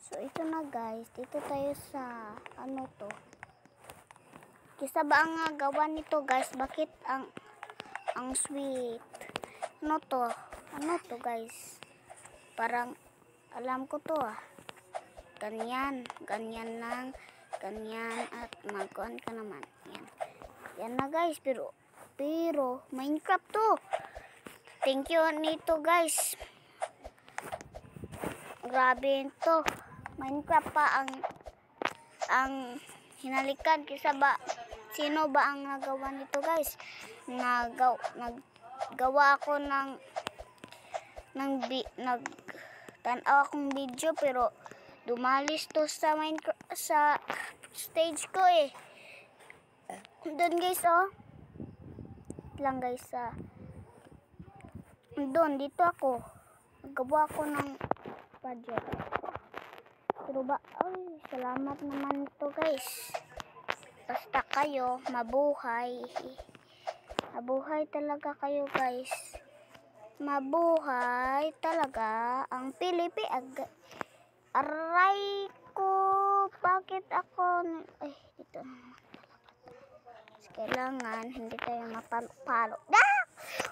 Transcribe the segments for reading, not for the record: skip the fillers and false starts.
So, ito na guys. Dito tayo sa, ano to? Kisa ba ang gawa nito guys? Bakit ang sweet? Ano to? Ano to guys? Parang, alam ko to ah. Ganyan. Ganyan lang. Ganyan. At magkuhan ka naman. Yan. Yan na guys. Pero, Minecraft to. Thank you nito guys. Grabe ito. Minecraft pa ang hinalikan. Kisa ba, sino ba ang nagawa nito guys? Naggawa ako nagtanaw akong video pero dumalis to sa Minecraft, sa stage ko eh. Doon guys oh. Lang guys doon dito ako. Naggawa ako ng budget. Pero ba, ay, salamat naman ito guys. Basta kayo, mabuhay. Mabuhay talaga kayo guys. Mabuhay talaga ang Pilipinas. Aray ko, bakit ako, ay, dito naman. Kailangan, hindi tayo mapalo-palo. Ah!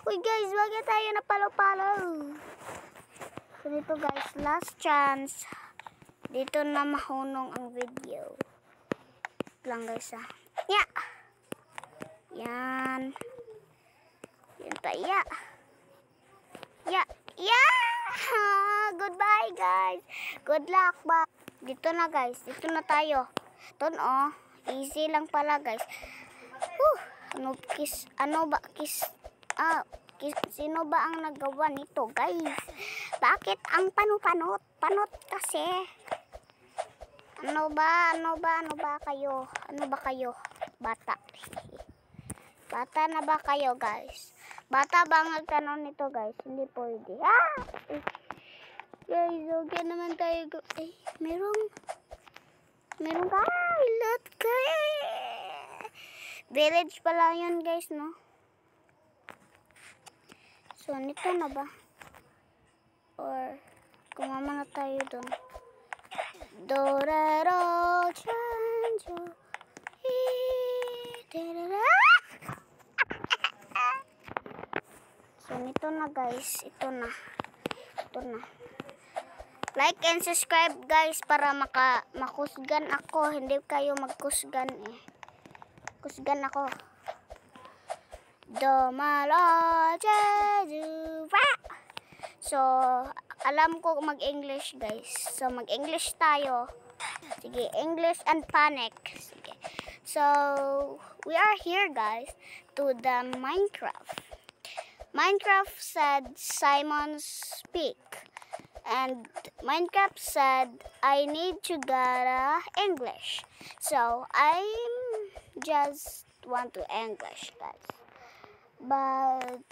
Uy guys, bakit tayo napalo-palo? So dito guys, last chance. Dito na mahunong ang video. Lang guys ah. Yeah. Yan. Yan tayo. Yeah. Yeah. Goodbye guys. Good luck ba. Dito na guys. Dito na tayo. Doon oh. Easy lang pala guys. Sino ba ang nagawa nito guys? Bakit ang panot kasi? Ano ba kayo? Ano ba kayo? Bata. Bata na ba kayo guys? Bata ba ang nagtanong nito guys? Hindi pwede. Ah! Guys, okay naman tayo. Eh, meron ka? Lot ka eh. Village pala yun guys, no? So, nito na ba? Or, kumama na tayo dun. Doraro, chanjo, So, nito na guys. Ito na. Like and subscribe guys para makusgan ako. Hindi kayo magkusgan eh. Kusgan ako. So, alam ko mag-English guys. So, mag-English tayo. Sige, English and panic. Sige. So, we are here guys to the Minecraft. Minecraft said Simon speak. And Minecraft said I need to get English. So, I'm just want to English guys. But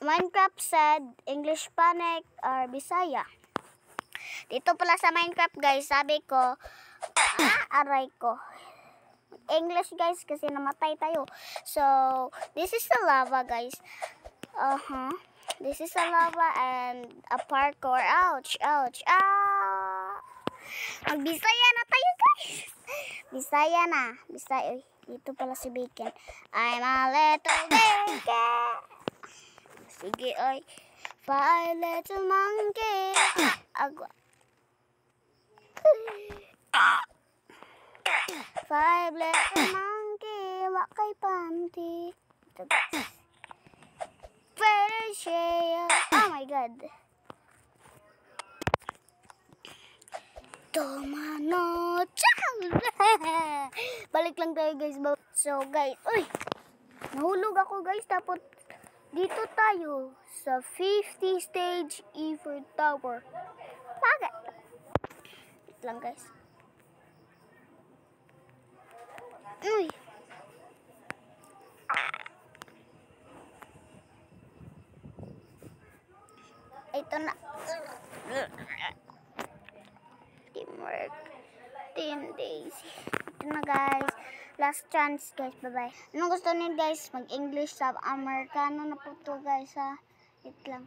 Minecraft said English panic or Bisaya. Dito pala sa Minecraft guys, sabi ko, aray ko. English guys kasi namatay tayo. So, this is the lava guys. This is a lava and a parkour. Ouch. Magbisaya na tayo guys. Bisaya na. Bisaya. Dito pala si Bacon. I'm a little bacon. Sige, oy. 5 little monkey. Agwa. 5 little monkey. Wakay panty. Ito guys. Oh my god. Tomano. Balik lang tayo guys. So guys, uy. Nahulog ako guys. Tapos dito tayo sa 50 stage Eiffel Tower. Bakit? Wait lang guys. Uy. Ito na. Teamwork. Team days. Ito na guys. Last chance guys. Bye-bye. Anong gusto niyo guys? Mag-English sa Amerikano na po to guys ha. Wait lang.